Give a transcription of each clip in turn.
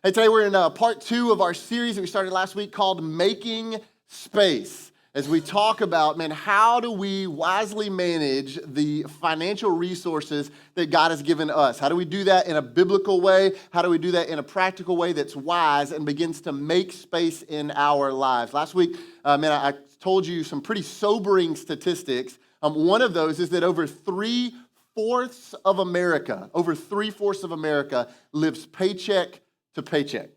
Hey, today we're in part 2 of our series that we started last week called Making Space. As we talk about, how do we wisely manage the financial resources that God has given us? How do we do that in a biblical way? How do we do that in a practical way that's wise and begins to make space in our lives? Last week, I told you some pretty sobering statistics. One of those is that over three-fourths of America lives paycheck to paycheck.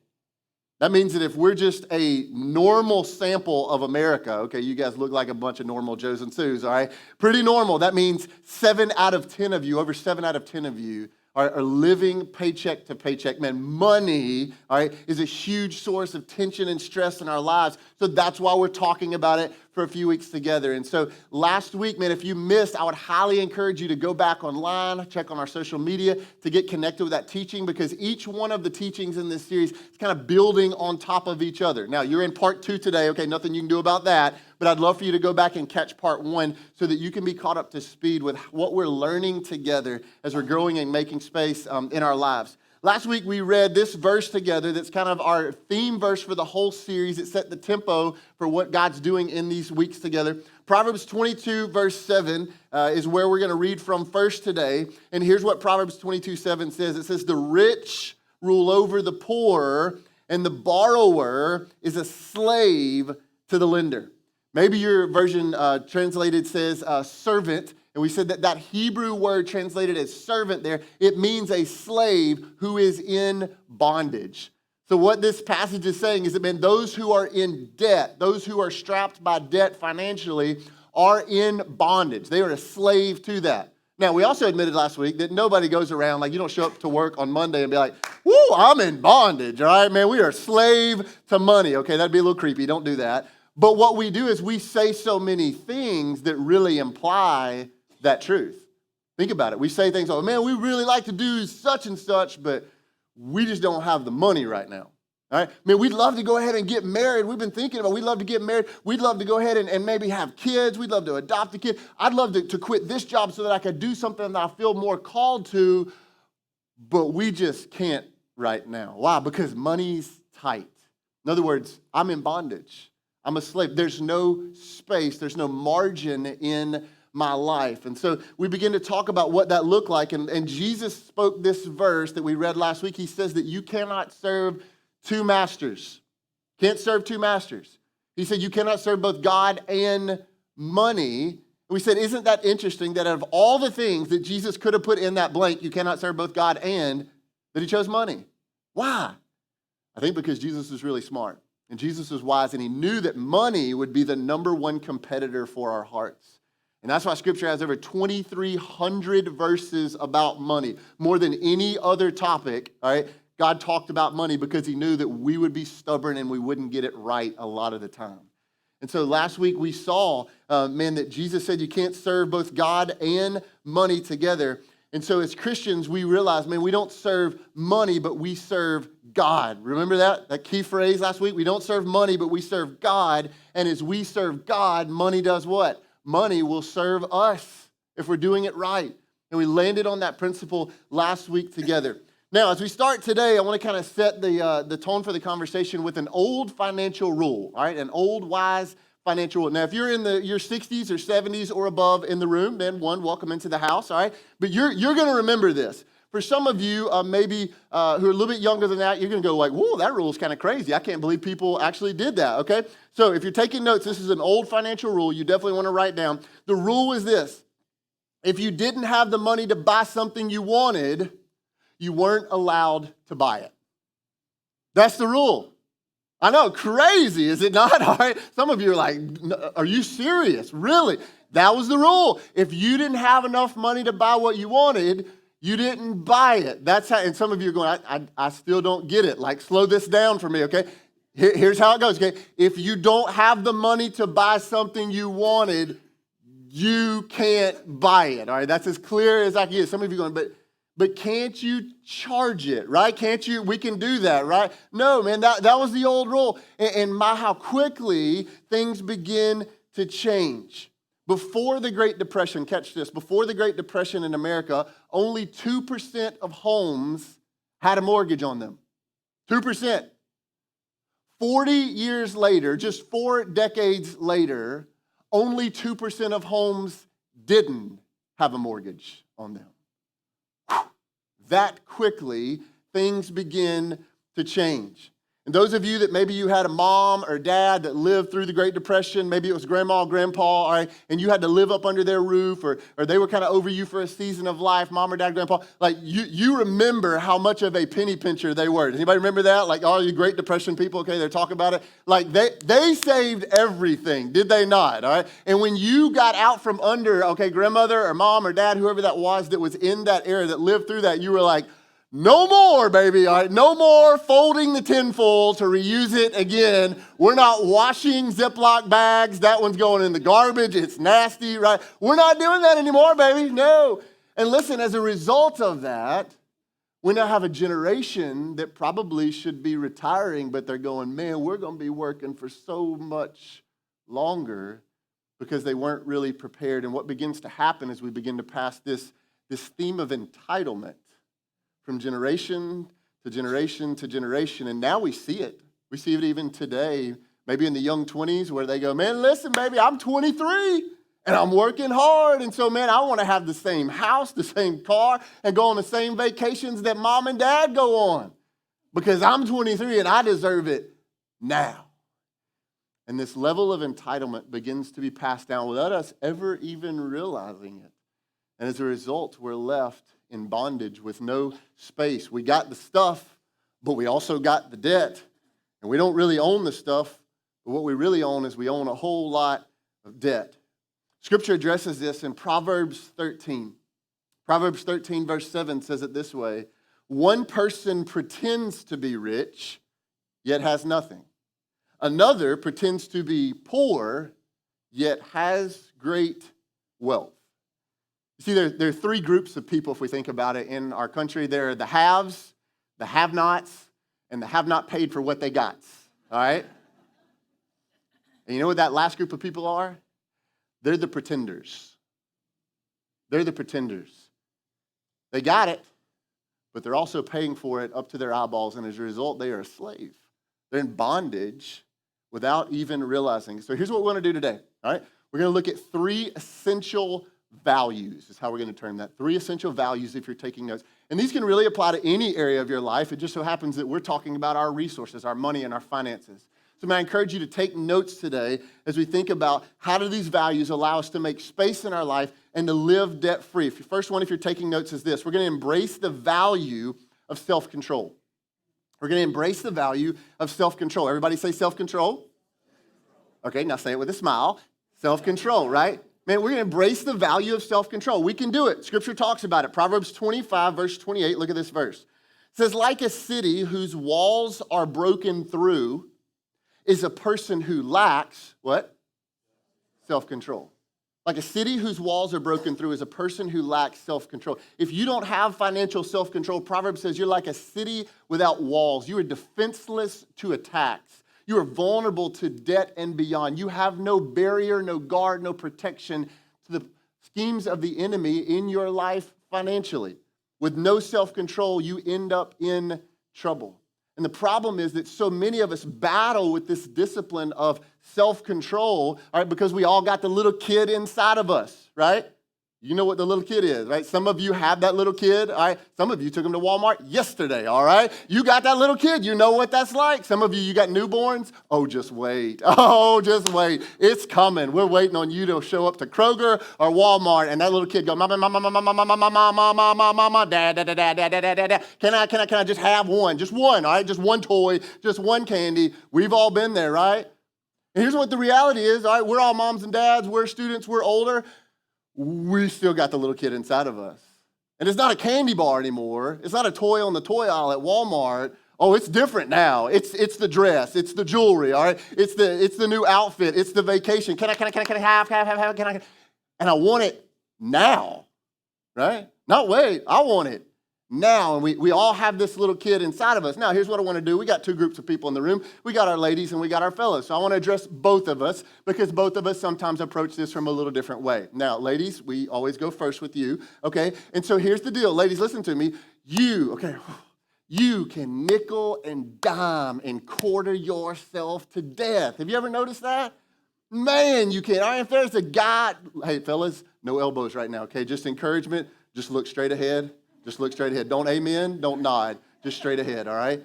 That means that if we're just a normal sample of America, okay, you guys look like a bunch of normal Joes and Sues, all right? Pretty normal. That means over 7 out of 10 of you are living paycheck to paycheck. Money, all right, is a huge source of tension and stress in our lives. So that's why we're talking about it for a few weeks together. And so last week, if you missed, I would highly encourage you to go back online, check on our social media to get connected with that teaching, because each one of the teachings in this series is kind of building on top of each other. Now, you're in part 2 today. Okay, nothing you can do about that. But I'd love for you to go back and catch part 1 so that you can be caught up to speed with what we're learning together as we're growing and making space in our lives. Last week, we read this verse together that's kind of our theme verse for the whole series. It set the tempo for what God's doing in these weeks together. Proverbs 22, verse 7 is where we're going to read from first today. And here's what Proverbs 22:7 says. It says, "The rich rule over the poor, and the borrower is a slave to the lender." Maybe your version translated says servant. And we said that Hebrew word translated as servant there, it means a slave who is in bondage. So what this passage is saying is that, those who are in debt, those who are strapped by debt financially, are in bondage. They are a slave to that. Now, we also admitted last week that nobody goes around, you don't show up to work on Monday and be like, "Woo, I'm in bondage," all right? We are a slave to money. Okay, that'd be a little creepy. Don't do that. But what we do is we say so many things that really imply that truth. Think about it. We say things like, "We really like to do such and such, but we just don't have the money right now." All right? We'd love to go ahead and get married. We've been thinking about, we'd love to get married. We'd love to go ahead and maybe have kids. We'd love to adopt a kid. I'd love to quit this job so that I could do something that I feel more called to, but we just can't right now. Why? Because money's tight. In other words, I'm in bondage. I'm a slave. There's no space. There's no margin in my life. And so we begin to talk about what that looked like. And Jesus spoke this verse that we read last week. He says that you cannot serve two masters. Can't serve two masters. He said you cannot serve both God and money. And we said, isn't that interesting that out of all the things that Jesus could have put in that blank, you cannot serve both God and, that he chose money? Why? I think because Jesus is really smart. And Jesus was wise, and he knew that money would be the number one competitor for our hearts. And that's why Scripture has over 2,300 verses about money. More than any other topic, all right? God talked about money because he knew that we would be stubborn and we wouldn't get it right a lot of the time. And so last week we saw, that Jesus said you can't serve both God and money together. And so as Christians, we realize, we don't serve money, but we serve God. Remember that key phrase last week? We don't serve money, but we serve God. And as we serve God, money does what? Money will serve us if we're doing it right. And we landed on that principle last week together. Now, as we start today, I want to kind of set the tone for the conversation with an old financial rule, all right? An old, wise financial rule. Now, if you're in your 60s or 70s or above in the room, then welcome into the house, all right? But you're going to remember this. For some of you, maybe who are a little bit younger than that, you're going to go like, whoa, that rule is kind of crazy. I can't believe people actually did that, okay? So if you're taking notes, this is an old financial rule you definitely want to write down. The rule is this. If you didn't have the money to buy something you wanted, you weren't allowed to buy it. That's the rule. I know, crazy, is it not? All right. Some of you are like, are you serious? Really? That was the rule. If you didn't have enough money to buy what you wanted, you didn't buy it. That's how, and some of you are going, I still don't get it. Like, slow this down for me, okay? Here's how it goes, okay? If you don't have the money to buy something you wanted, you can't buy it, all right? That's as clear as I can get. Some of you are going, but can't you charge it, right? Can't you? We can do that, right? No, that was the old rule. And how quickly things begin to change. Before the Great Depression, catch this, before the Great Depression in America, only 2% of homes had a mortgage on them. 2%. 40 years later, just 4 decades later, only 2% of homes didn't have a mortgage on them. That quickly, things begin to change. And those of you that maybe you had a mom or dad that lived through the Great Depression, maybe it was grandma or grandpa, all right, and you had to live up under their roof, or they were kind of over you for a season of life, mom or dad, grandpa, like you remember how much of a penny pincher they were. Does anybody remember that? Like all you Great Depression people, okay, they're talking about it. Like they saved everything, did they not, all right? And when you got out from under, okay, grandmother or mom or dad, whoever that was in that era that lived through that, you were like, no more, baby, all right? No more folding the tinfoil to reuse it again. We're not washing Ziploc bags. That one's going in the garbage. It's nasty, right? We're not doing that anymore, baby. No. And listen, as a result of that, we now have a generation that probably should be retiring, but they're going, man, we're going to be working for so much longer because they weren't really prepared. And what begins to happen is we begin to pass this theme of entitlement from generation to generation to generation. And now we see it. We see it even today, maybe in the young 20s where they go, man, listen, baby, I'm 23 and I'm working hard. And so, man, I want to have the same house, the same car, and go on the same vacations that mom and dad go on because I'm 23 and I deserve it now. And this level of entitlement begins to be passed down without us ever even realizing it. And as a result, we're left in bondage with no space. We got the stuff, but we also got the debt. And we don't really own the stuff, but what we really own is we own a whole lot of debt. Scripture addresses this in Proverbs 13. Proverbs 13 verse 7 says it this way: one person pretends to be rich, yet has nothing. Another pretends to be poor, yet has great wealth. You see, there are 3 groups of people, if we think about it, in our country. There are the haves, the have-nots, and the have-not paid for what they got, all right? And you know what that last group of people are? They're the pretenders. They're the pretenders. They got it, but they're also paying for it up to their eyeballs, and as a result, they are a slave. They're in bondage without even realizing. So here's what we want to do today, all right? We're going to look at 3 essential values is how we're going to term that. 3 essential values if you're taking notes. And these can really apply to any area of your life. It just so happens that we're talking about our resources, our money, and our finances. So I encourage you to take notes today as we think about how do these values allow us to make space in our life and to live debt-free. First one, if you're taking notes, is this. We're going to embrace the value of self-control. We're going to embrace the value of self-control. Everybody say self-control. Okay, now say it with a smile. Self-control, right? Man, we're going to embrace the value of self-control. We can do it. Scripture talks about it. Proverbs 25, verse 28. Look at this verse. It says, like a city whose walls are broken through is a person who lacks, what? Self-control. Like a city whose walls are broken through is a person who lacks self-control. If you don't have financial self-control, Proverbs says you're like a city without walls. You are defenseless to attacks. You are vulnerable to debt and beyond. You have no barrier, no guard, no protection to the schemes of the enemy in your life financially. With no self-control, you end up in trouble. And the problem is that so many of us battle with this discipline of self-control, all right, because we all got the little kid inside of us, right? You know what the little kid is, right? Some of you have that little kid, all right? Some of you took them to Walmart yesterday, all right? You got that little kid. You know what that's like. Some of you got newborns. Oh, just wait. Oh, just wait. It's coming. We're waiting on you to show up to Kroger or Walmart, and that little kid go, mama, mama, mama, mama, mama, mama, mama, mama, mama, dad, dad, dad, dad, dad, dad, dad. Can I just have one? Just one, all right? Just one toy, just one candy. We've all been there, right? And here's what the reality is, all right? We're all moms and dads. We're students. We're older. We still got the little kid inside of us. And it's not a candy bar anymore. It's not a toy on the toy aisle at Walmart. Oh, it's different now. It's the dress. It's the jewelry, all right? It's the new outfit. It's the vacation. Can I have? And I want it now, right? Not wait. I want it now. And we all have this little kid inside of us. Now, here's what I want to do. We got 2 groups of people in the room. We got our ladies and we got our fellows. So I want to address both of us because both of us sometimes approach this from a little different way. Now, ladies, we always go first with you, okay? And so here's the deal. Ladies, listen to me. you can nickel and dime and quarter yourself to death. Have you ever noticed that? Man, you can. All right, if there's a guy, hey, fellas, no elbows right now, okay? Just encouragement. Just look straight ahead. Just look straight ahead. Don't amen. Don't nod. Just straight ahead, all right?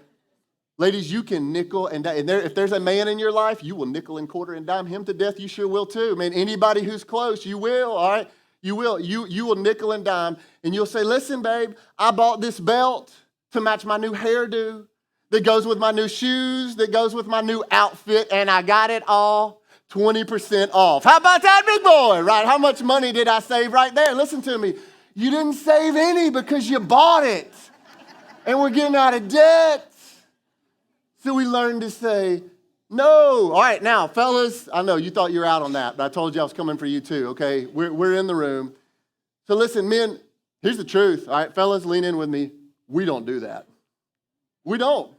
Ladies, you can nickel and dime. And if there's a man in your life, you will nickel and quarter and dime him to death. You sure will too. Man, anybody who's close, you will, all right? You will. You will nickel and dime. And you'll say, listen, babe, I bought this belt to match my new hairdo that goes with my new shoes, that goes with my new outfit, and I got it all 20% off. How about that, big boy, right? How much money did I save right there? Listen to me. You didn't save any because you bought it. And we're getting out of debt. So we learned to say no. All right, now, fellas, I know you thought you were out on that, but I told you I was coming for you too, okay? We're in the room. So listen, men, here's the truth. All right, fellas, lean in with me. We don't do that. We don't.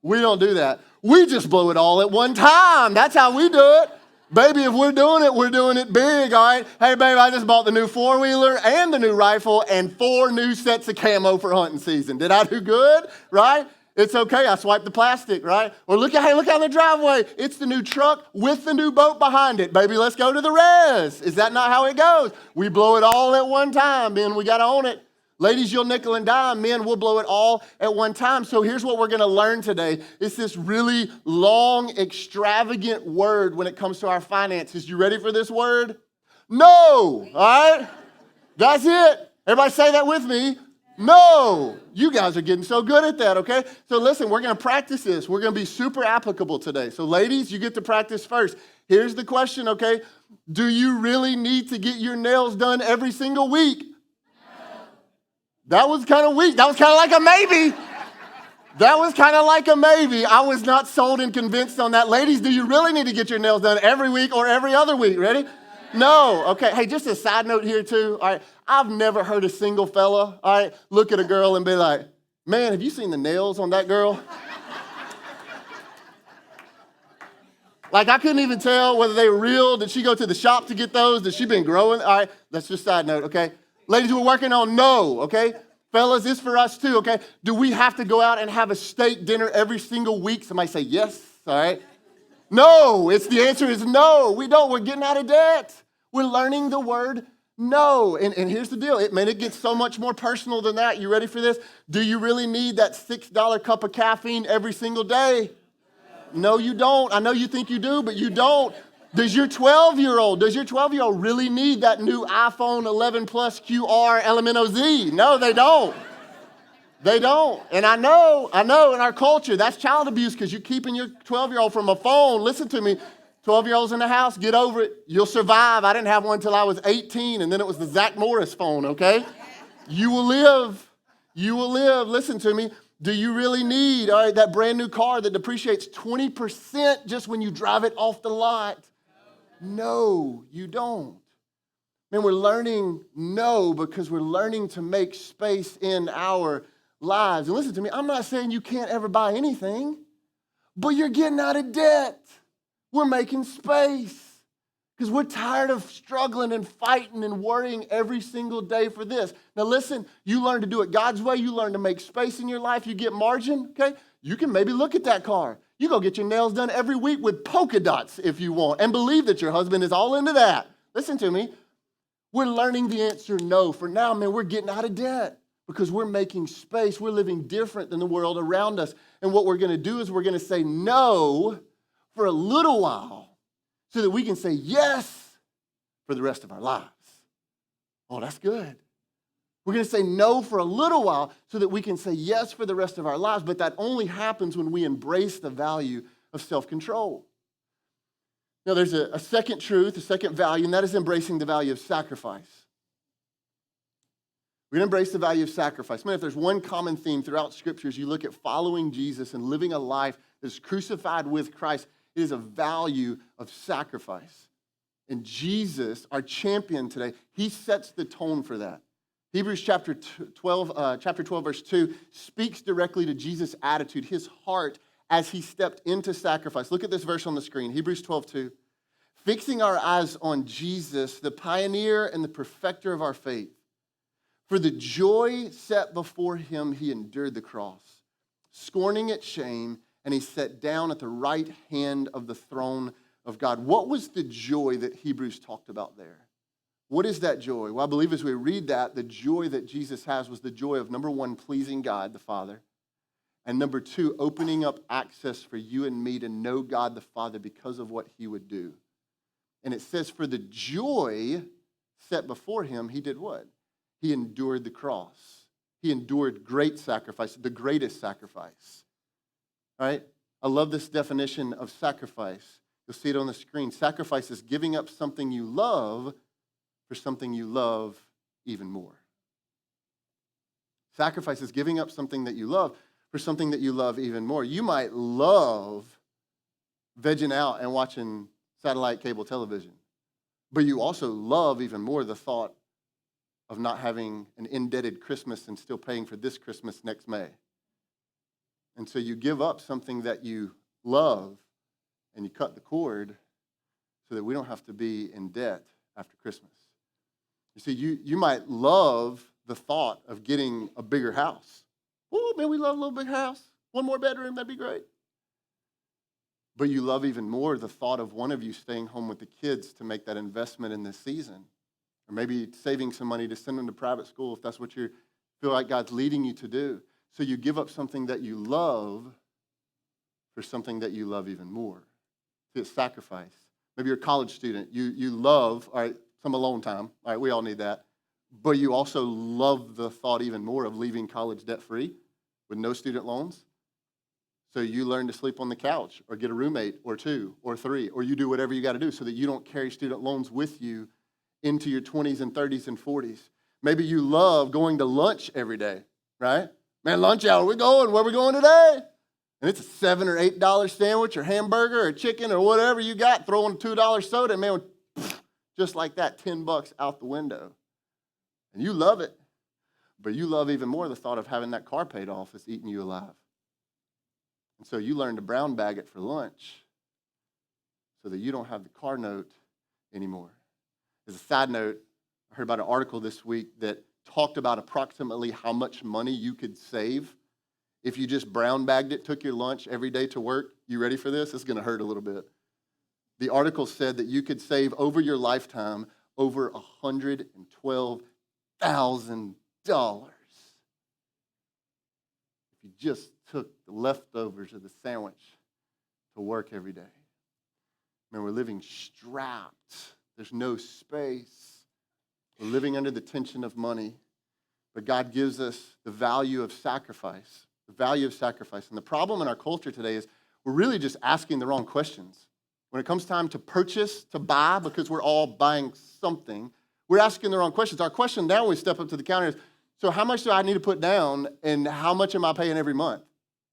We don't do that. We just blow it all at one time. That's how we do it. Baby, if we're doing it big, all right? Hey, babe, I just bought the new four-wheeler and the new rifle and 4 new sets of camo for hunting season. Did I do good, right? It's okay. I swiped the plastic, right? Or look out the driveway. It's the new truck with the new boat behind it. Baby, let's go to the res. Is that not how it goes? We blow it all at one time, man. We got to own it. Ladies, you'll nickel and dime. Men, we'll blow it all at one time. So here's what we're going to learn today. It's this really long, extravagant word when it comes to our finances. You ready for this word? No, all right? That's it. Everybody say that with me. No. You guys are getting so good at that, okay? So listen, we're going to practice this. We're going to be super applicable today. So ladies, you get to practice first. Here's the question, okay? Do you really need to get your nails done every single week? That was kind of weak. That was kind of like a maybe. That was kind of like a maybe. I was not sold and convinced on that. Ladies, do you really need to get your nails done every week or every other week? Ready? No. Okay. Hey, just a side note here too. All right. I've never heard a single fella, all right, look at a girl and be like, man, have you seen the nails on that girl? Like, I couldn't even tell whether they were real. Did she go to the shop to get those? Did she been growing? All right. That's just a side note, okay? Ladies, we're working on no, okay? Fellas, this for us too, okay? Do we have to go out and have a steak dinner every single week? Somebody say yes, all right? No, the answer is no. We don't. We're getting out of debt. We're learning the word no. And here's the deal. It gets so much more personal than that. You ready for this? Do you really need that $6 cup of caffeine every single day? No, you don't. I know you think you do, but you don't. Does your 12-year-old really need that new iPhone 11 Plus QR LMNOZ? No, they don't. They don't. And I know in our culture, that's child abuse because you're keeping your 12-year-old from a phone. Listen to me. 12-year-olds in the house, get over it. You'll survive. I didn't have one until I was 18, and then it was the Zach Morris phone, okay? You will live. You will live. Listen to me. Do you really need, all right, that brand new car that depreciates 20% just when you drive it off the lot? No, you don't. Man, we're learning no because we're learning to make space in our lives. And listen to me, I'm not saying you can't ever buy anything, but you're getting out of debt. We're making space because we're tired of struggling and fighting and worrying every single day for this. Now listen, you learn to do it God's way. You learn to make space in your life. You get margin, okay? You can maybe look at that car. You go get your nails done every week with polka dots if you want and believe that your husband is all into that. Listen to me. We're learning the answer no. For now, man, we're getting out of debt because we're making space. We're living different than the world around us. And what we're going to do is we're going to say no for a little while so that we can say yes for the rest of our lives. Oh, that's good. We're going to say no for a little while so that we can say yes for the rest of our lives, but that only happens when we embrace the value of self-control. Now, there's a second truth, a second value, and that is embracing the value of sacrifice. We're going to embrace the value of sacrifice. Man, if there's one common theme throughout Scriptures, you look at following Jesus and living a life that's crucified with Christ, it is a value of sacrifice. And Jesus, our champion today, he sets the tone for that. Hebrews chapter 12, verse 2 speaks directly to Jesus' attitude, his heart as he stepped into sacrifice. Look at this verse on the screen, Hebrews 12:2. Fixing our eyes on Jesus, the pioneer and the perfecter of our faith. For the joy set before him, he endured the cross, scorning its shame, and he sat down at the right hand of the throne of God. What was the joy that Hebrews talked about there? What is that joy? Well, I believe as we read that, the joy that Jesus has was the joy of, number one, pleasing God the Father, and number two, opening up access for you and me to know God the Father because of what he would do. And it says, for the joy set before him, he did what? He endured the cross. He endured great sacrifice, the greatest sacrifice. All right? I love this definition of sacrifice. You'll see it on the screen. Sacrifice is giving up something you love for something you love even more. Sacrifice is giving up something that you love for something that you love even more. You might love vegging out and watching satellite cable television, but you also love even more the thought of not having an indebted Christmas and still paying for this Christmas next May. And so you give up something that you love and you cut the cord so that we don't have to be in debt after Christmas. You see, you might love the thought of getting a bigger house. Oh, man, we love a little bigger house. One more bedroom, that'd be great. But you love even more the thought of one of you staying home with the kids to make that investment in this season. Or maybe saving some money to send them to private school if that's what you feel like God's leading you to do. So you give up something that you love for something that you love even more. It's sacrifice. Maybe you're a college student. You love, all right, some alone time. All right, we all need that. But you also love the thought even more of leaving college debt-free with no student loans. So you learn to sleep on the couch or get a roommate or two or three, or you do whatever you got to do so that you don't carry student loans with you into your 20s and 30s and 40s. Maybe you love going to lunch every day, right? Man, lunch hour, we're going. Where we going today? And it's a $7 or $8 sandwich or hamburger or chicken or whatever you got. Throw in a $2 soda, man, just like that, $10 out the window. And you love it. But you love even more the thought of having that car paid off that's eating you alive. And so you learn to brown bag it for lunch so that you don't have the car note anymore. As a side note, I heard about an article this week that talked about approximately how much money you could save if you just brown bagged it, took your lunch every day to work. You ready for this? It's going to hurt a little bit. The article said that you could save over your lifetime over $112,000 if you just took the leftovers of the sandwich to work every day. Man, we're living strapped. There's no space. We're living under the tension of money. But God gives us the value of sacrifice. The value of sacrifice. And the problem in our culture today is we're really just asking the wrong questions. When it comes time to purchase, to buy, because we're all buying something, we're asking the wrong questions. Our question now when we step up to the counter is, so how much do I need to put down and how much am I paying every month?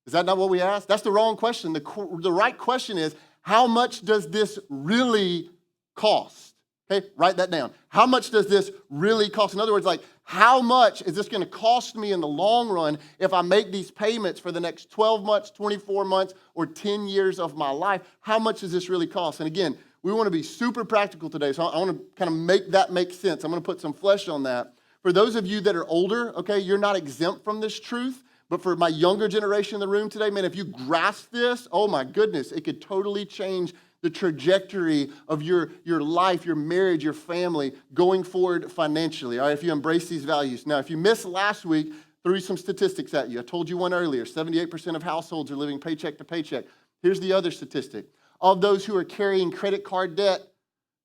Is that not what we ask? That's the wrong question. The right question is, how much does this really cost? Okay, write that down. How much does this really cost? In other words, like, how much is this going to cost me in the long run if I make these payments for the next 12 months, 24 months, or 10 years of my life? How much does this really cost? And again, we want to be super practical today, so I want to kind of make that make sense. I'm going to put some flesh on that. For those of you that are older, okay, you're not exempt from this truth. But for my younger generation in the room today, man, if you grasp this, oh my goodness, it could totally change the trajectory of your life, your marriage, your family going forward financially, all right, if you embrace these values. Now, if you missed last week, threw some statistics at you. I told you one earlier, 78% of households are living paycheck to paycheck. Here's the other statistic. Of those who are carrying credit card debt,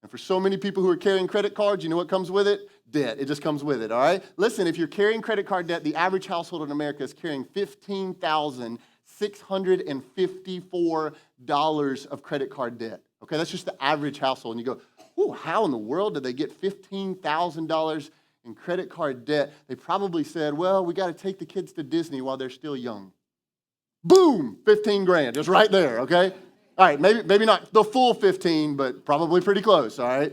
and for so many people who are carrying credit cards, you know what comes with it? Debt. It just comes with it, all right? Listen, if you're carrying credit card debt, the average household in America is carrying $15,654 of credit card debt. Okay, that's just the average household. And you go, ooh, how in the world did they get $15,000 in credit card debt? They probably said, well, we got to take the kids to Disney while they're still young. Boom, 15 grand, just right there, okay? All right, maybe not the full 15, but probably pretty close, all right?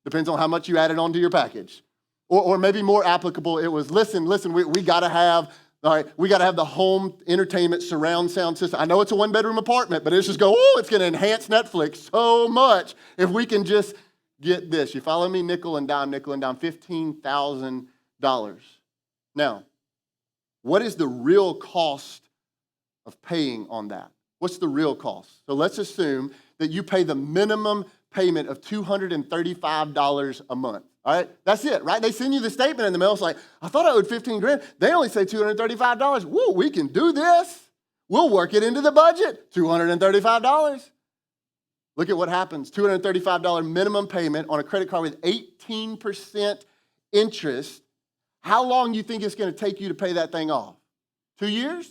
Depends on how much you added onto your package. Or maybe more applicable, it was, listen, we got to have, all right, we got to have the home entertainment surround sound system. I know it's a one-bedroom apartment, but it's just go, oh, it's going to enhance Netflix so much if we can just get this. You follow me? Nickel and dime, $15,000. Now, what is the real cost of paying on that? What's the real cost? So let's assume that you pay the minimum payment of $235 a month. All right, that's it, right? They send you the statement in the mail. It's like, I thought I owed 15 grand. They only say $235. Woo, we can do this. We'll work it into the budget, $235. Look at what happens. $235 minimum payment on a credit card with 18% interest. How long do you think it's going to take you to pay that thing off? 2 years?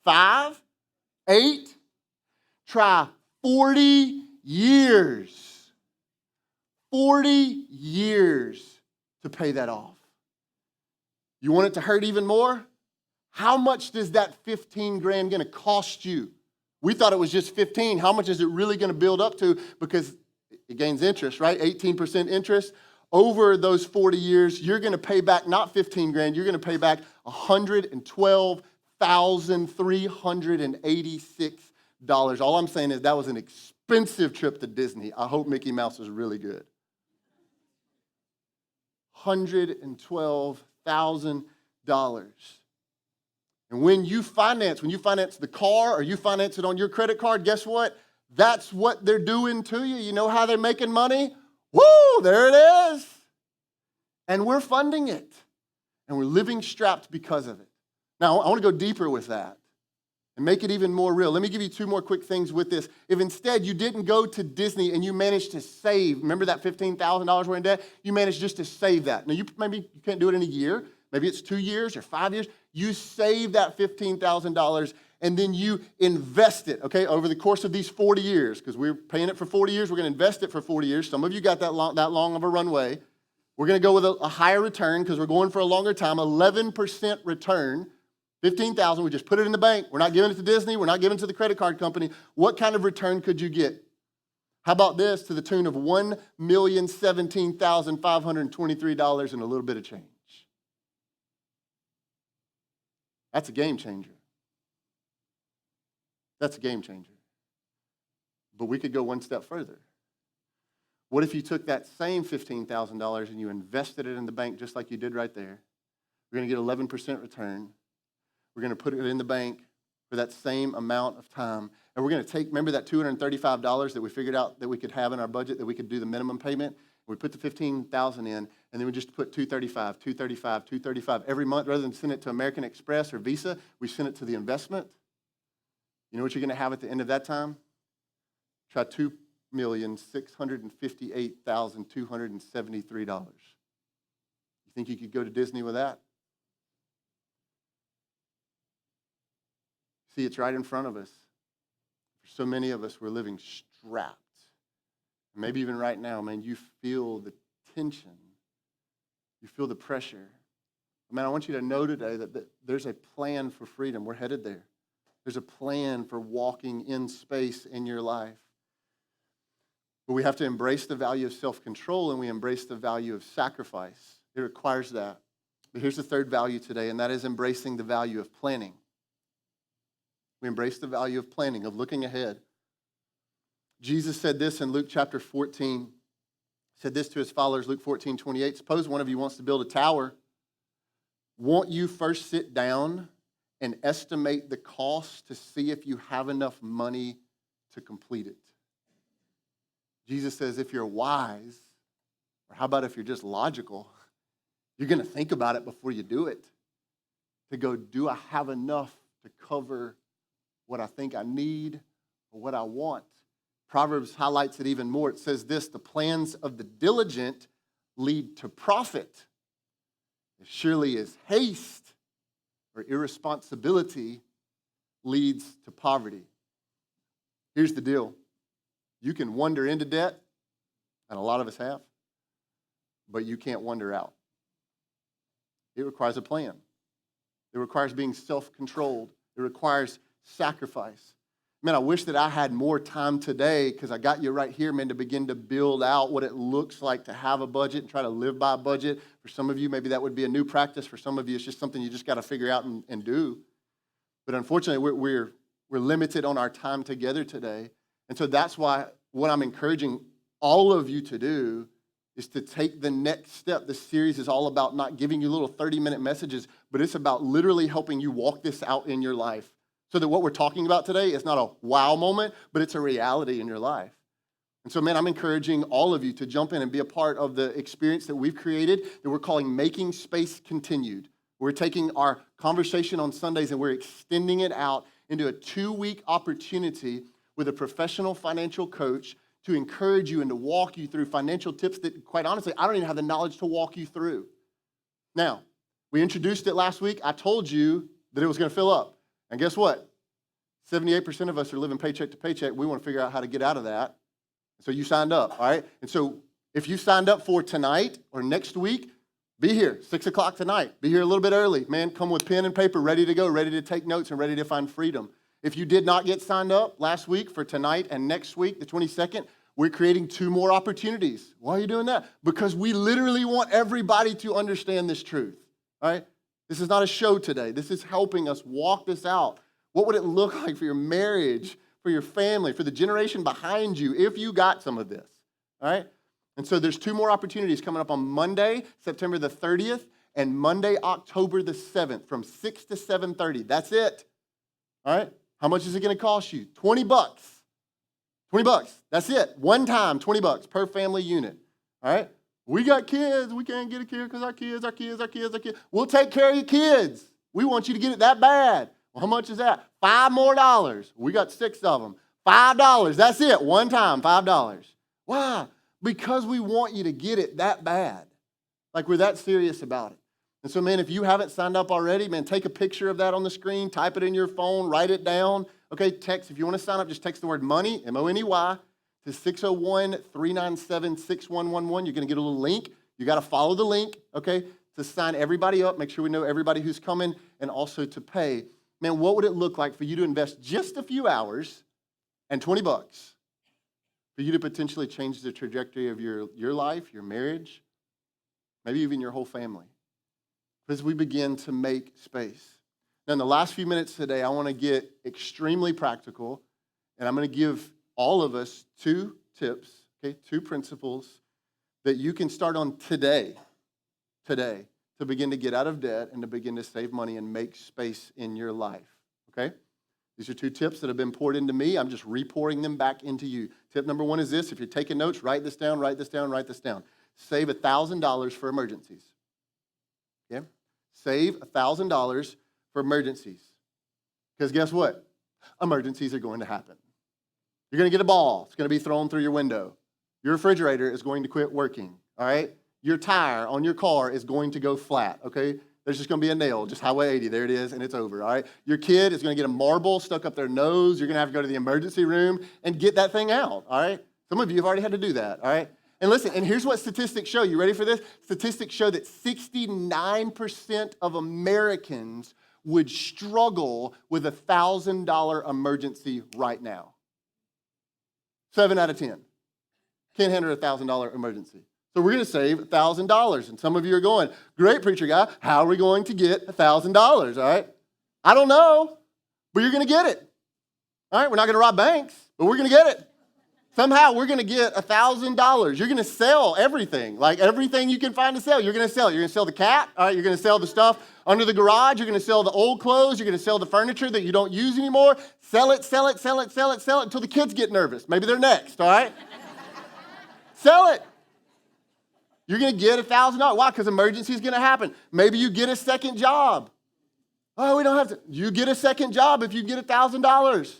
5? 8? Try 40 years. 40 years to pay that off. You want it to hurt even more? How much does that 15 grand going to cost you? We thought it was just 15. How much is it really going to build up to? Because it gains interest, right? 18% interest. Over those 40 years, you're going to pay back not 15 grand, you're going to pay back $112,386. All I'm saying is that was an expensive trip to Disney. I hope Mickey Mouse was really good. $112,000. And when you finance the car or you finance it on your credit card, guess what? That's what they're doing to you. You know how they're making money? Woo, there it is. And we're funding it. And we're living strapped because of it. Now, I want to go deeper with that and make it even more real. Let me give you 2 more quick things with this. If instead you didn't go to Disney and you managed to save, remember that $15,000 we're in debt? You managed just to save that. Now, maybe you can't do it in a year. Maybe it's 2 years or 5 years. You save that $15,000 and then you invest it, okay, over the course of these 40 years, because we're paying it for 40 years. We're going to invest it for 40 years. Some of you got that long of a runway. We're going to go with a higher return because we're going for a longer time, 11% return. $15,000, we just put it in the bank. We're not giving it to Disney. We're not giving it to the credit card company. What kind of return could you get? How about this, to the tune of $1,017,523 and a little bit of change? That's a game changer. That's a game changer. But we could go one step further. What if you took that same $15,000 and you invested it in the bank just like you did right there? We're going to get 11% return. We're going to put it in the bank for that same amount of time. And we're going to take, remember that $235 that we figured out that we could have in our budget, that we could do the minimum payment? We put the $15,000 in, and then we just put $235 every month. Rather than send it to American Express or Visa, we send it to the investment. You know what you're going to have at the end of that time? Try $2,658,273. You think you could go to Disney with that? See, it's right in front of us. For so many of us, we're living strapped. Maybe even right now, man, you feel the tension. You feel the pressure. Man, I want you to know today that there's a plan for freedom. We're headed there. There's a plan for walking in space in your life. But we have to embrace the value of self-control, and we embrace the value of sacrifice. It requires that. But here's the third value today, and that is embracing the value of planning. We embrace the value of planning, of looking ahead. Jesus said this in Luke chapter 14. He said this to his followers, Luke 14:28. Suppose one of you wants to build a tower. Won't you first sit down and estimate the cost to see if you have enough money to complete it? Jesus says if you're wise, or how about if you're just logical, you're going to think about it before you do it. To go, do I have enough to cover what I think I need or what I want? Proverbs highlights it even more. It says this: the plans of the diligent lead to profit, as surely as haste or irresponsibility leads to poverty. Here's the deal. You can wander into debt, and a lot of us have, but you can't wander out. It requires a plan. It requires being self-controlled. It requires sacrifice. Man, I wish that I had more time today, because I got you right here, man, to begin to build out what it looks like to have a budget and try to live by a budget. For some of you, maybe that would be a new practice. For some of you, it's just something you just got to figure out and do. But unfortunately, we're limited on our time together today. And so that's why what I'm encouraging all of you to do is to take the next step. This series is all about not giving you little 30-minute messages, but it's about literally helping you walk this out in your life. so that what we're talking about today is not a wow moment, but it's a reality in your life. And so, man, I'm encouraging all of you to jump in and be a part of the experience that we've created that we're calling Making Space Continued. We're taking our conversation on Sundays and we're extending it out into a 2-week opportunity with a professional financial coach to encourage you and to walk you through financial tips that, quite honestly, I don't even have the knowledge to walk you through. Now, we introduced it last week. I told you that it was going to fill up. And guess what? 78% of us are living paycheck to paycheck. We want to figure out how to get out of that. So you signed up, all right? And so if you signed up for tonight or next week, be here, 6 o'clock tonight. Be here a little bit early. Man, come with pen and paper, ready to go, ready to take notes, and ready to find freedom. If you did not get signed up last week for tonight and next week, the 22nd, we're creating 2 more opportunities. Why are you doing that? Because we literally want everybody to understand this truth, all right? This is not a show today. This is helping us walk this out. What would it look like for your marriage, for your family, for the generation behind you if you got some of this, all right? And so there's 2 more opportunities coming up on Monday, September the 30th, and Monday, October the 7th from 6 to 7:30. That's it, all right? How much is it going to cost you? $20. $20. That's it. One time, $20 per family unit, all right? We got kids. We can't get a kid because our kids. We'll take care of your kids. We want you to get it that bad. Well, how much is that? $5 more. We got 6 of them. $5. That's it. One time, $5. Why? Because we want you to get it that bad. Like we're that serious about it. And so, man, if you haven't signed up already, man, take a picture of that on the screen, type it in your phone, write it down. Okay, text. If you want to sign up, just text the word money, M-O-N-E-Y, to 601-397-6111. You're going to get a little link. You got to follow the link, okay, to sign everybody up, make sure we know everybody who's coming, and also to pay. Man, what would it look like for you to invest just a few hours and $20 for you to potentially change the trajectory of your life, your marriage, maybe even your whole family, as we begin to make space? Now, in the last few minutes today, I want to get extremely practical, and I'm going to give all of us 2 tips, okay, 2 principles that you can start on today, to begin to get out of debt and to begin to save money and make space in your life, okay? These are 2 tips that have been poured into me. I'm just repouring them back into you. Tip number 1 is this. If you're taking notes, write this down, write this down, write this down. Save $1,000 for emergencies, okay? Save $1,000 for emergencies. Because guess what? Emergencies are going to happen. You're going to get a ball. It's going to be thrown through your window. Your refrigerator is going to quit working, all right? Your tire on your car is going to go flat, okay? There's just going to be a nail, just Highway 80. There it is, and it's over, all right? Your kid is going to get a marble stuck up their nose. You're going to have to go to the emergency room and get that thing out, all right? Some of you have already had to do that, all right? And listen, and here's what statistics show. You ready for this? Statistics show that 69% of Americans would struggle with a $1,000 emergency right now. 7 out of 10 can't handle a $1,000 emergency. So we're going to save $1,000. And some of you are going, great, preacher guy, how are we going to get $1,000, all right? I don't know, but you're going to get it. All right, we're not going to rob banks, but we're going to get it. Somehow we're going to get $1,000. You're going to sell everything, like everything you can find to sell. You're going to sell it. You're going to sell the cat. All right, you're going to sell the stuff under the garage. You're going to sell the old clothes. You're going to sell the furniture that you don't use anymore. Sell it, sell it, sell it, sell it, sell it until the kids get nervous. Maybe they're next, all right? Sell it. You're going to get $1,000. Why? Because emergency is going to happen. Maybe you get a second job. Oh, we don't have to. You get a second job if you get $1,000.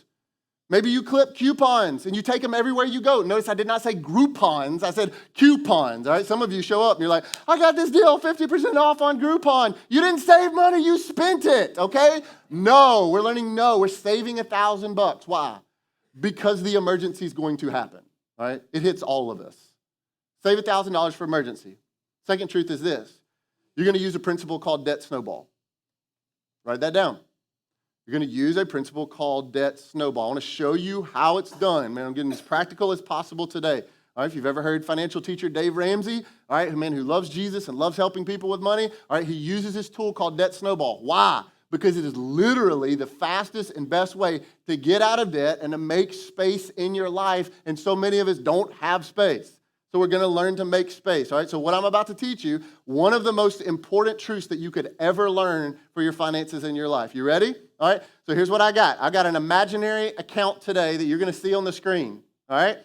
Maybe you clip coupons and you take them everywhere you go. Notice I did not say Groupons. I said coupons, all right? Some of you show up and you're like, I got this deal, 50% off on Groupon. You didn't save money, you spent it, okay? No, we're learning no. We're saving $1,000. Why? Because the emergency is going to happen, all right? It hits all of us. Save $1,000 for emergency. Second truth is this. You're going to use a principle called debt snowball. Write that down. You're going to use a principle called debt snowball. I want to show you how it's done. Man, I'm getting as practical as possible today. All right, if you've ever heard financial teacher Dave Ramsey, all right, a man who loves Jesus and loves helping people with money, all right, he uses this tool called debt snowball. Why? Because it is literally the fastest and best way to get out of debt and to make space in your life, and so many of us don't have space. So we're going to learn to make space, all right? So what I'm about to teach you, one of the most important truths that you could ever learn for your finances in your life. You ready? All right, so here's what I got. I got an imaginary account today that you're going to see on the screen. All right,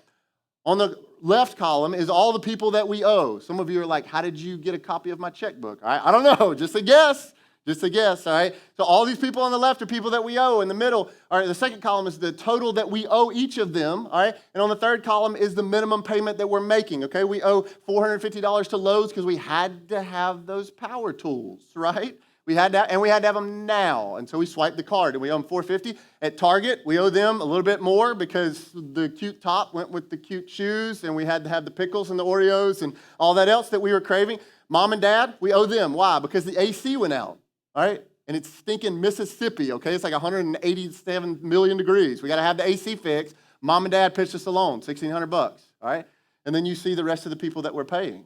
on the left column is all the people that we owe. Some of you are like, how did you get a copy of my checkbook? All right, I don't know, just a guess. Just a guess, all right? So all these people on the left are people that we owe. In the middle, all right, the second column is the total that we owe each of them, all right? And on the third column is the minimum payment that we're making, okay? We owe $450 to Lowe's because we had to have those power tools, right? We had to have them now. And so we swiped the card and we owe them $450. At Target, we owe them a little bit more because the cute top went with the cute shoes and we had to have the pickles and the Oreos and all that else that we were craving. Mom and Dad, we owe them. Why? Because the AC went out. All right, and it's stinking Mississippi, okay? It's like 187 million degrees. We got to have the AC fixed. Mom and Dad pitched us a loan, $1,600, all right? And then you see the rest of the people that we're paying.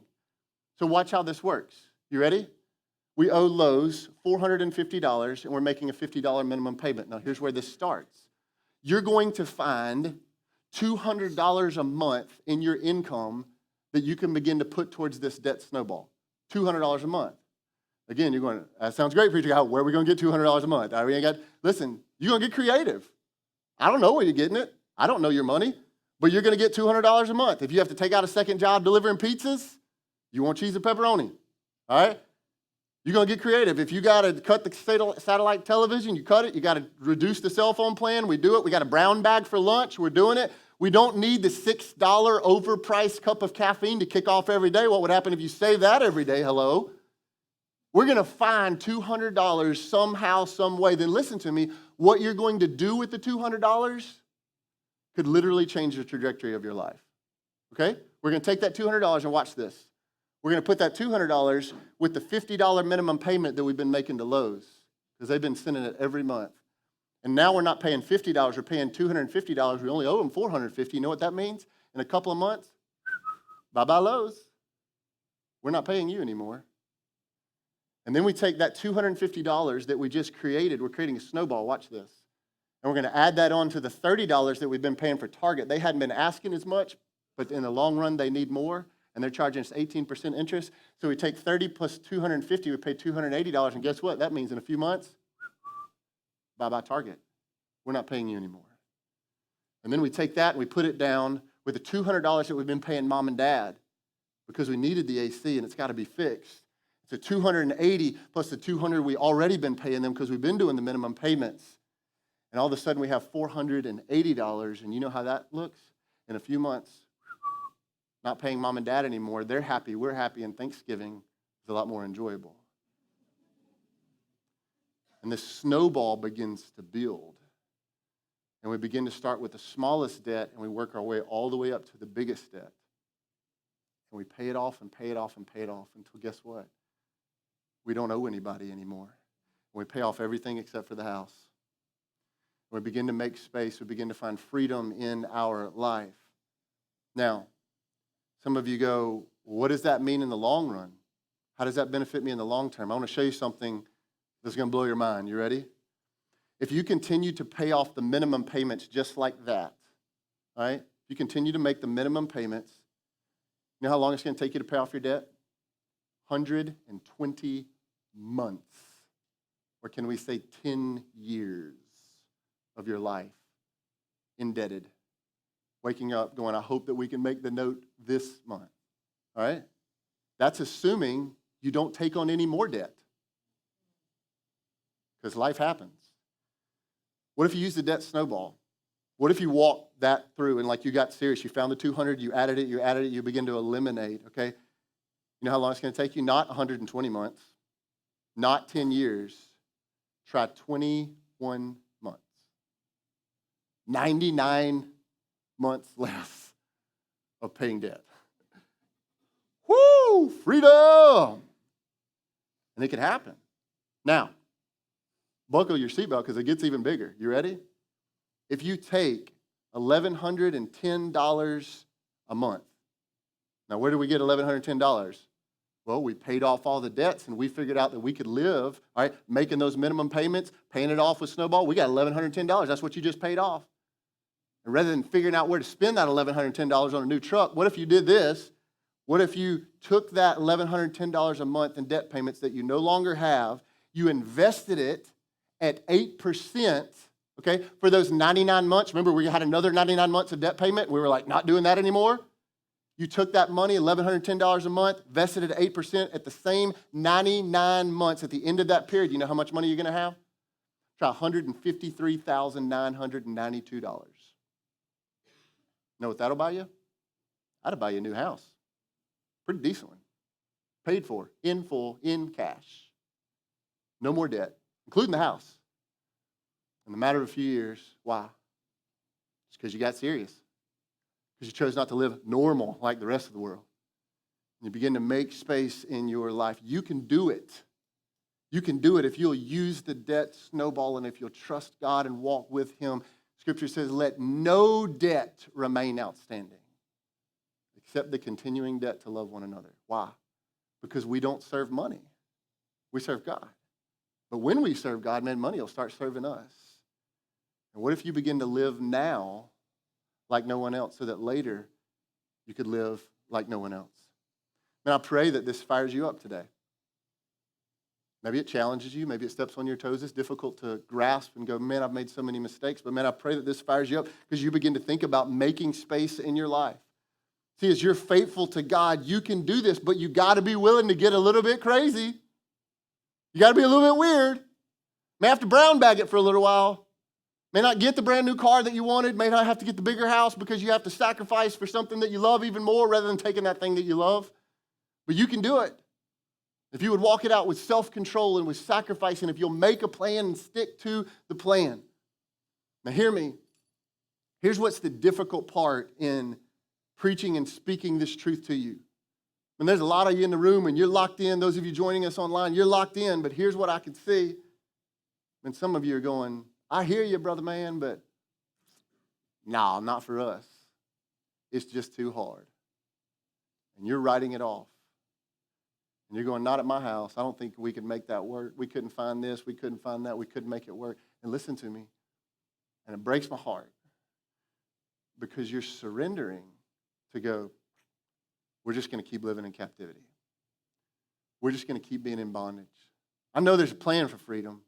So watch how this works. You ready? We owe Lowe's $450, and we're making a $50 minimum payment. Now, here's where this starts. You're going to find $200 a month in your income that you can begin to put towards this debt snowball. $200 a month. Again, you're going, that sounds great, preacher. Where are we going to get $200 a month? Listen, you're going to get creative. I don't know where you're getting it. I don't know your money. But you're going to get $200 a month. If you have to take out a second job delivering pizzas, you want cheese and pepperoni. All right? You're going to get creative. If you got to cut the satellite television, you cut it. You got to reduce the cell phone plan. We do it. We got a brown bag for lunch. We're doing it. We don't need the $6 overpriced cup of caffeine to kick off every day. What would happen if you save that every day? Hello? We're going to find $200 somehow, some way. Then listen to me. What you're going to do with the $200 could literally change the trajectory of your life. Okay? We're going to take that $200 and watch this. We're going to put that $200 with the $50 minimum payment that we've been making to Lowe's because they've been sending it every month. And now we're not paying $50. We're paying $250. We only owe them $450. You know what that means? In a couple of months, bye-bye Lowe's. We're not paying you anymore. And then we take that $250 that we just created. We're creating a snowball. Watch this. And we're going to add that on to the $30 that we've been paying for Target. They hadn't been asking as much, but in the long run, they need more. And they're charging us 18% interest. So we take 30 plus 250, we pay $280. And guess what? That means in a few months, bye-bye Target. We're not paying you anymore. And then we take that and we put it down with the $200 that we've been paying Mom and Dad because we needed the AC and it's got to be fixed. So 280 plus the 200 we already been paying them because we've been doing the minimum payments. And all of a sudden we have $480. And you know how that looks? In a few months, not paying Mom and Dad anymore. They're happy, we're happy, and Thanksgiving is a lot more enjoyable. And this snowball begins to build. And we begin to start with the smallest debt and we work our way all the way up to the biggest debt. And we pay it off and pay it off and pay it off until guess what? We don't owe anybody anymore. And we pay off everything except for the house. We begin to make space. We begin to find freedom in our life. Now, some of you go, what does that mean in the long run? How does that benefit me in the long term? I want to show you something that's going to blow your mind. You ready? If you continue to pay off the minimum payments just like that, all right? If you continue to make the minimum payments, you know how long it's going to take you to pay off your debt? 120 months. Or can we say 10 years of your life indebted? Waking up going, I hope that we can make the note this month. All right? That's assuming you don't take on any more debt. Because life happens. What if you use the debt snowball? What if you walk that through and like you got serious, you found the 200, you added it, you begin to eliminate, okay? You know how long it's going to take you? Not 120 months, not 10 years. Try 21 months. 99 months less of paying debt. Woo! Freedom! And it can happen. Now, buckle your seatbelt because it gets even bigger. You ready? If you take $1,110 a month. Now, where do we get $1,110? Well, we paid off all the debts and we figured out that we could live, all right, making those minimum payments, paying it off with Snowball. We got $1,110. That's what you just paid off. And rather than figuring out where to spend that $1,110 on a new truck, what if you did this? What if you took that $1,110 a month in debt payments that you no longer have, you invested it, at 8%, okay, for those 99 months. Remember, we had another 99 months of debt payment. We were like, not doing that anymore. You took that money, $1,110 a month, vested at 8% at the same 99 months. At the end of that period, you know how much money you're going to have? Try $153,992. Know what that'll buy you? That'll buy you a new house. Pretty decent one. Paid for, in full, in cash. No more debt, including the house. In the matter of a few years. Why? It's because you got serious. Because you chose not to live normal like the rest of the world. And you begin to make space in your life. You can do it. You can do it if you'll use the debt snowball and if you'll trust God and walk with Him. Scripture says, let no debt remain outstanding except the continuing debt to love one another. Why? Because we don't serve money. We serve God. But when we serve God, man, money will start serving us. And what if you begin to live now like no one else so that later you could live like no one else? Man, I pray that this fires you up today. Maybe it challenges you. Maybe it steps on your toes. It's difficult to grasp and go, man, I've made so many mistakes. But man, I pray that this fires you up because you begin to think about making space in your life. See, as you're faithful to God, you can do this, but you got to be willing to get a little bit crazy. You got to be a little bit weird. May have to brown bag it for a little while. May not get the brand new car that you wanted. May not have to get the bigger house because you have to sacrifice for something that you love even more rather than taking that thing that you love. But you can do it. If you would walk it out with self-control and with sacrifice, and if you'll make a plan and stick to the plan. Now hear me. Here's what's the difficult part in preaching and speaking this truth to you. And there's a lot of you in the room and you're locked in. Those of you joining us online, you're locked in. But here's what I can see. And some of you are going, I hear you, brother man, but no, not for us. It's just too hard. And you're writing it off. And you're going, not at my house. I don't think we could make that work. We couldn't find this. We couldn't find that. We couldn't make it work. And listen to me. And it breaks my heart because you're surrendering to go, we're just going to keep living in captivity. We're just going to keep being in bondage. I know there's a plan for freedom,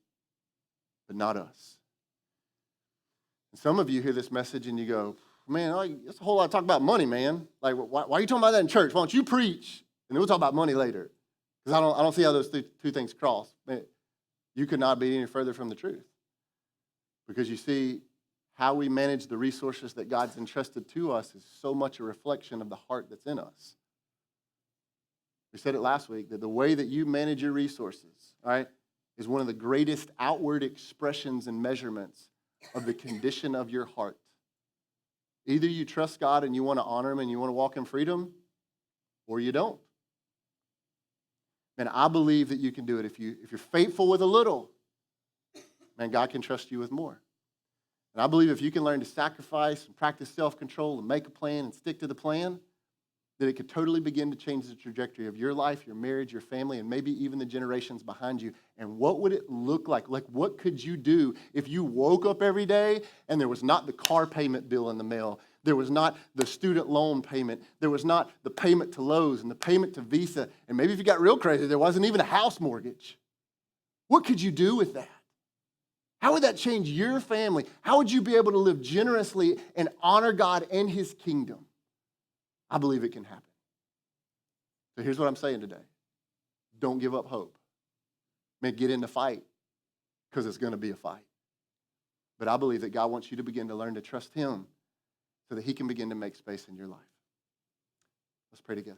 but not us. And some of you hear this message and you go, man, that's a whole lot of talk about money, man. Like, why are you talking about that in church? Why don't you preach? And then we'll talk about money later. Because I don't see how those two things cross. Man, you could not be any further from the truth. Because you see, how we manage the resources that God's entrusted to us is so much a reflection of the heart that's in us. We said it last week, that the way that you manage your resources, all right, is one of the greatest outward expressions and measurements of the condition of your heart. Either you trust God and you want to honor Him and you want to walk in freedom, or you don't. Man, I believe that you can do it. If you're faithful with a little, man, God can trust you with more. And I believe if you can learn to sacrifice and practice self-control and make a plan and stick to the plan, that it could totally begin to change the trajectory of your life, your marriage, your family, and maybe even the generations behind you. And what would it look like? Like, what could you do if you woke up every day and there was not the car payment bill in the mail? There was not the student loan payment. There was not the payment to Lowe's and the payment to Visa. And maybe if you got real crazy, there wasn't even a house mortgage. What could you do with that? How would that change your family? How would you be able to live generously and honor God and His kingdom? I believe it can happen. So here's what I'm saying today. Don't give up hope. Man, get in the fight because it's going to be a fight. But I believe that God wants you to begin to learn to trust Him so that He can begin to make space in your life. Let's pray together.